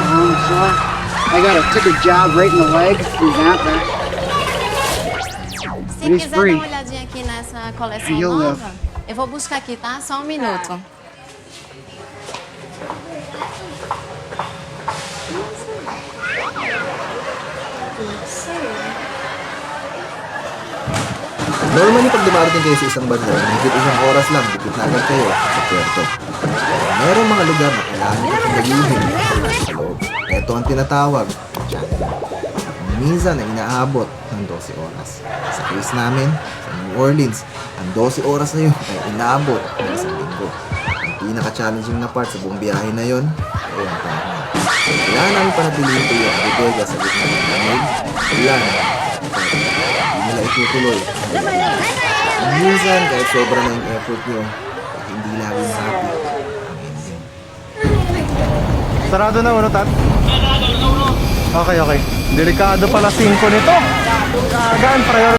So took a jab right in the leg. He's out there. Se He's quiser free. dar uma olhadinha aqui nessa coleção He'll nova, live. eu vou buscar aqui, tá? Só um minuto. Normally, pag dumarating kayo sa isang banda, higit isang oras lang, dikit na agad kayo sa puerto. Merong mga lugar na kailangan nyo pang galuhin sa loob. Ito ang tinatawag, dyan. Minsan ay inaabot ng 12 oras. Sa case namin, sa New Orleans, ang 12 oras na yun ay inaabot ng isang linggo. Ang pinaka-challenging na part sa buong biyahe na yun ay ang panahon. Kailangan namin panatilihin kayo ang bodega sa gitna ng lamig, ulan, hindi nila itutuloy. Minsan, kahit sobra na yung effort nyo, hindi laging happy ang ending. Sarado na uno, Tat? Okay. Delikado pala 5 nito. Kagan, priority.